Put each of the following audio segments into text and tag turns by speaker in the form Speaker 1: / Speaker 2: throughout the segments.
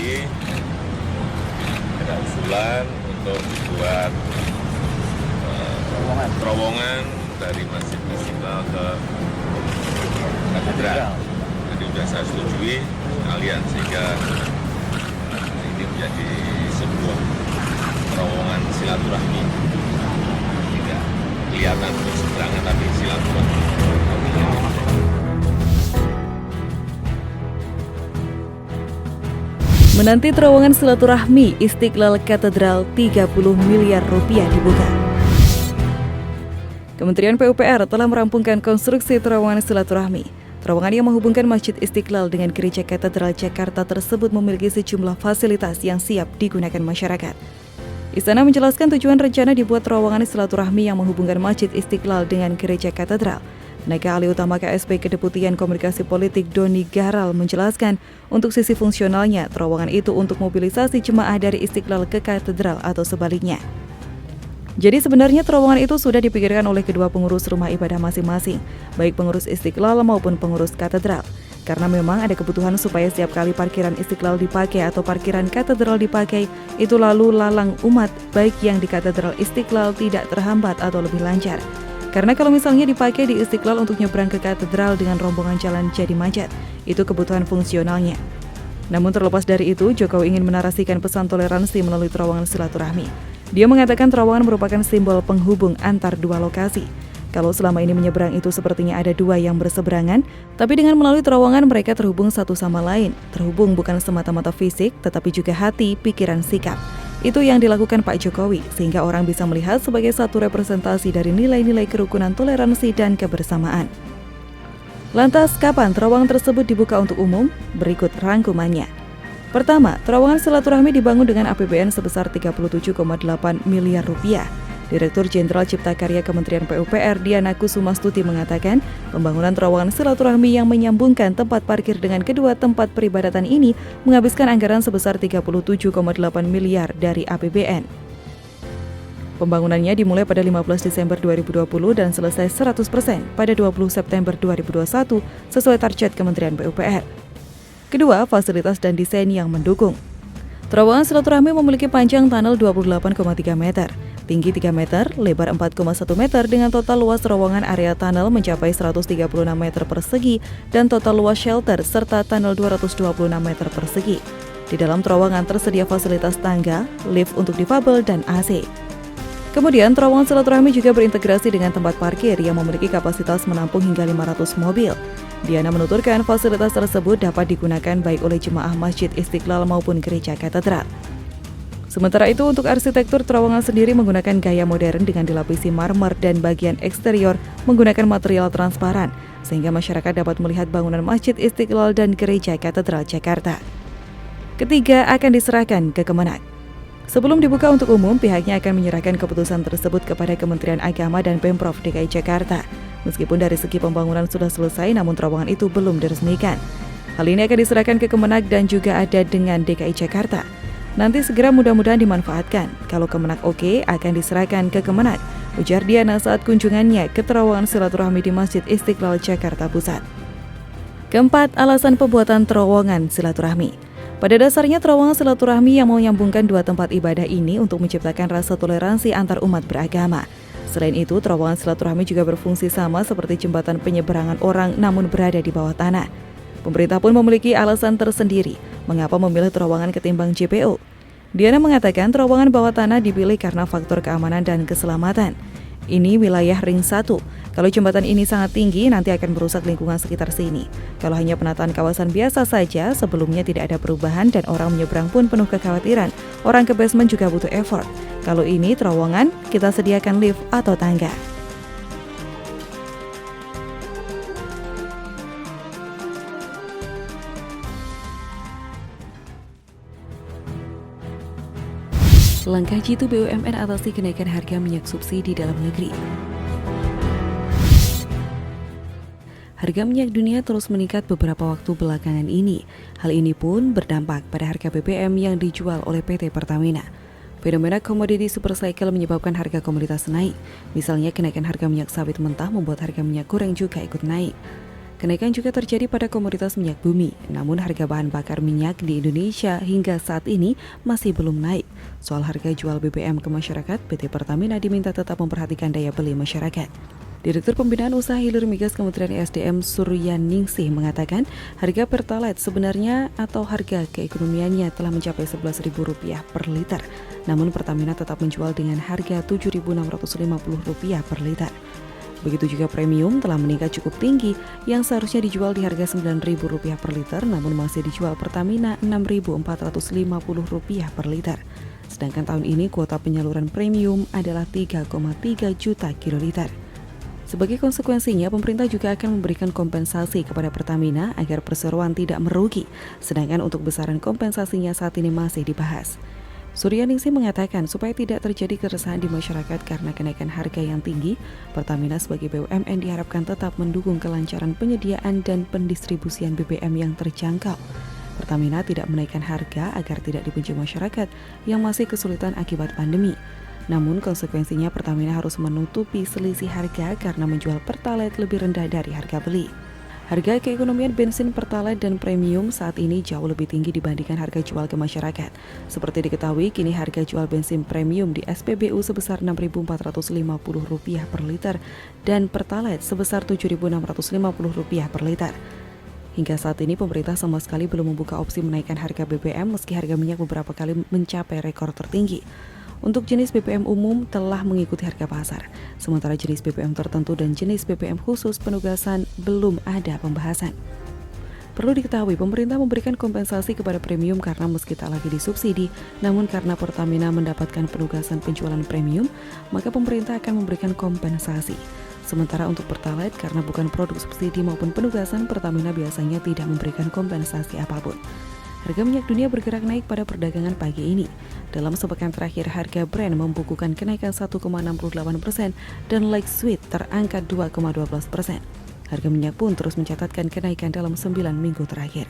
Speaker 1: tadi ada usulan untuk buat terowongan dari Masjid Istiqlal ke Katedral. Jadi sudah saya setujui kalian sehingga ini menjadi sebuah terowongan silaturahmi. Tidak kelihatan berseberangan tapi silaturahmi.
Speaker 2: Menanti terowongan silaturahmi Istiqlal Katedral 30 miliar rupiah dibuka. Kementerian PUPR telah merampungkan konstruksi terowongan silaturahmi. Terowongan yang menghubungkan Masjid Istiqlal dengan Gereja Katedral Jakarta tersebut memiliki sejumlah fasilitas yang siap digunakan masyarakat. Istana menjelaskan tujuan rencana dibuat terowongan silaturahmi yang menghubungkan Masjid Istiqlal dengan Gereja Katedral. Tenaga ahli utama KSP Kedeputian Komunikasi Politik Doni Gahral menjelaskan untuk sisi fungsionalnya, terowongan itu untuk mobilisasi jemaah dari Istiqlal ke Katedral atau sebaliknya. Jadi sebenarnya terowongan itu sudah dipikirkan oleh kedua pengurus rumah ibadah masing-masing, baik pengurus Istiqlal maupun pengurus Katedral. Karena memang ada kebutuhan supaya setiap kali parkiran Istiqlal dipakai atau parkiran Katedral dipakai, itu lalu lalang umat baik yang di Katedral Istiqlal tidak terhambat atau lebih lancar. Karena kalau misalnya dipakai di Istiqlal untuk nyebrang ke Katedral dengan rombongan jalan jadi macet, itu kebutuhan fungsionalnya. Namun terlepas dari itu, Jokowi ingin menarasikan pesan toleransi melalui terowongan silaturahmi. Dia mengatakan terowongan merupakan simbol penghubung antar dua lokasi. Kalau selama ini menyeberang itu sepertinya ada dua yang berseberangan, tapi dengan melalui terowongan mereka terhubung satu sama lain. Terhubung bukan semata-mata fisik, tetapi juga hati, pikiran, sikap. Itu yang dilakukan Pak Jokowi, sehingga orang bisa melihat sebagai satu representasi dari nilai-nilai kerukunan, toleransi, dan kebersamaan. Lantas, kapan terowongan tersebut dibuka untuk umum? Berikut rangkumannya. Pertama, terowongan silaturahmi dibangun dengan APBN sebesar 37,8 miliar rupiah. Direktur Jenderal Cipta Karya Kementerian PUPR Diana Kusumastuti mengatakan, pembangunan terowongan silaturahmi yang menyambungkan tempat parkir dengan kedua tempat peribadatan ini menghabiskan anggaran sebesar 37,8 miliar dari APBN. Pembangunannya dimulai pada 15 Desember 2020 dan selesai 100% pada 20 September 2021 sesuai target Kementerian PUPR. Kedua, fasilitas dan desain yang mendukung. Terowongan silaturahmi memiliki panjang tunnel 28,3 meter, tinggi 3 meter, lebar 4,1 meter dengan total luas terowongan area tunnel mencapai 136 meter persegi dan total luas shelter serta tunnel 226 meter persegi. Di dalam terowongan tersedia fasilitas tangga, lift untuk difabel, dan AC. Kemudian, terowongan silaturahmi juga berintegrasi dengan tempat parkir yang memiliki kapasitas menampung hingga 500 mobil. Diana menuturkan fasilitas tersebut dapat digunakan baik oleh jemaah Masjid Istiqlal maupun Gereja Katedral. Sementara itu, untuk arsitektur terowongan sendiri menggunakan gaya modern dengan dilapisi marmer dan bagian eksterior menggunakan material transparan, sehingga masyarakat dapat melihat bangunan Masjid Istiqlal dan Gereja Katedral Jakarta. Ketiga, akan diserahkan ke Kemenak. Sebelum dibuka untuk umum, pihaknya akan menyerahkan keputusan tersebut kepada Kementerian Agama dan Pemprov DKI Jakarta. Meskipun dari segi pembangunan sudah selesai, namun terowongan itu belum diresmikan. Hal ini akan diserahkan ke Kemenak dan juga ada dengan DKI Jakarta. Nanti segera mudah-mudahan dimanfaatkan. Kalau Kemenak oke, akan diserahkan ke Kemenak, ujar Diana saat kunjungannya ke terowongan silaturahmi di Masjid Istiqlal Jakarta Pusat. Keempat, alasan pembuatan terowongan silaturahmi. Pada dasarnya terowongan silaturahmi yang menyambungkan dua tempat ibadah ini untuk menciptakan rasa toleransi antar umat beragama. Selain itu, terowongan silaturahmi juga berfungsi sama seperti jembatan penyeberangan orang namun berada di bawah tanah. Pemerintah pun memiliki alasan tersendiri mengapa memilih terowongan ketimbang JPO. Diana mengatakan terowongan bawah tanah dipilih karena faktor keamanan dan keselamatan. Ini wilayah ring 1. Kalau jembatan ini sangat tinggi, nanti akan merusak lingkungan sekitar sini. Kalau hanya penataan kawasan biasa saja, sebelumnya tidak ada perubahan dan orang menyeberang pun penuh kekhawatiran. Orang ke basement juga butuh effort. Kalau ini terowongan, kita sediakan lift atau tangga. Langkah jitu BUMN atasi kenaikan harga minyak subsidi dalam negeri. Harga minyak dunia terus meningkat beberapa waktu belakangan ini. Hal ini pun berdampak pada harga BBM yang dijual oleh PT Pertamina. Fenomena komoditi super cycle menyebabkan harga komoditas naik. Misalnya kenaikan harga minyak sawit mentah membuat harga minyak goreng juga ikut naik. Kenaikan juga terjadi pada komoditas minyak bumi, namun harga bahan bakar minyak di Indonesia hingga saat ini masih belum naik. Soal harga jual BBM ke masyarakat, PT Pertamina diminta tetap memperhatikan daya beli masyarakat. Direktur Pembinaan Usaha Hilir Migas Kementerian ESDM Suryaningsih mengatakan harga Pertalite sebenarnya atau harga keekonomiannya telah mencapai Rp11.000 per liter. Namun Pertamina tetap menjual dengan harga Rp7.650 per liter. Begitu juga premium telah meningkat cukup tinggi yang seharusnya dijual di harga Rp9.000 per liter namun masih dijual Pertamina Rp6.450 per liter. Sedangkan tahun ini kuota penyaluran premium adalah 3,3 juta kiloliter. Sebagai konsekuensinya, pemerintah juga akan memberikan kompensasi kepada Pertamina agar perseroan tidak merugi, sedangkan untuk besaran kompensasinya saat ini masih dibahas. Suryaningsih mengatakan supaya tidak terjadi keresahan di masyarakat karena kenaikan harga yang tinggi, Pertamina sebagai BUMN diharapkan tetap mendukung kelancaran penyediaan dan pendistribusian BBM yang terjangkau. Pertamina tidak menaikkan harga agar tidak dibenci masyarakat yang masih kesulitan akibat pandemi. Namun konsekuensinya Pertamina harus menutupi selisih harga karena menjual Pertalite lebih rendah dari harga beli. Harga keekonomian bensin Pertalite dan premium saat ini jauh lebih tinggi dibandingkan harga jual ke masyarakat. Seperti diketahui, kini harga jual bensin premium di SPBU sebesar Rp6.450 per liter dan Pertalite sebesar Rp7.650 per liter. Hingga saat ini pemerintah sama sekali belum membuka opsi menaikkan harga BBM meski harga minyak beberapa kali mencapai rekor tertinggi. Untuk jenis BBM umum telah mengikuti harga pasar, sementara jenis BBM tertentu dan jenis BBM khusus penugasan belum ada pembahasan. Perlu diketahui, pemerintah memberikan kompensasi kepada premium karena meski tak lagi disubsidi, namun karena Pertamina mendapatkan penugasan penjualan premium, maka pemerintah akan memberikan kompensasi. Sementara untuk Pertalite, karena bukan produk subsidi maupun penugasan, Pertamina biasanya tidak memberikan kompensasi apapun. Harga minyak dunia bergerak naik pada perdagangan pagi ini. Dalam sepekan terakhir, harga Brent membukukan kenaikan 1,68% dan Light Sweet terangkat 2,12%. Harga minyak pun terus mencatatkan kenaikan dalam 9 minggu terakhir.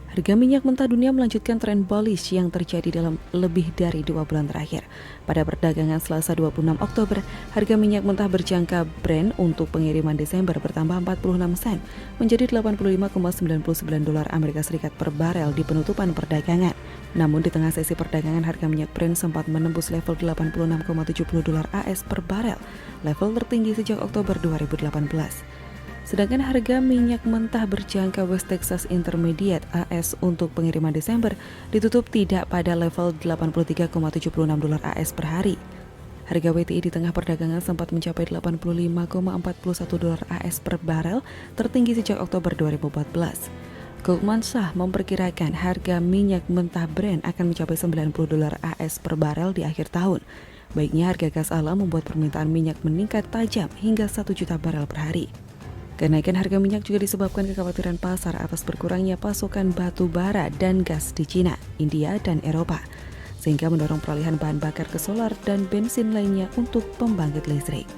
Speaker 2: Harga minyak mentah dunia melanjutkan tren bullish yang terjadi dalam lebih dari 2 bulan terakhir. Pada perdagangan Selasa 26 Oktober, harga minyak mentah berjangka Brent untuk pengiriman Desember bertambah 46 sen menjadi $85,99 Amerika Serikat per barel di penutupan perdagangan. Namun di tengah sesi perdagangan harga minyak Brent sempat menembus level $86,70 AS per barel, level tertinggi sejak Oktober 2018. Sedangkan harga minyak mentah berjangka West Texas Intermediate AS untuk pengiriman Desember ditutup tidak pada level $83,76 AS per hari. Harga WTI di tengah perdagangan sempat mencapai $85,41 AS per barel, tertinggi sejak Oktober 2014. Goldman Sachs memperkirakan harga minyak mentah Brent akan mencapai $90 AS per barel di akhir tahun. Baiknya harga gas alam membuat permintaan minyak meningkat tajam hingga 1 juta barel per hari. Kenaikan harga minyak juga disebabkan kekhawatiran pasar atas berkurangnya pasokan batu bara dan gas di Cina, India, dan Eropa, sehingga mendorong peralihan bahan bakar ke solar dan bensin lainnya untuk pembangkit listrik.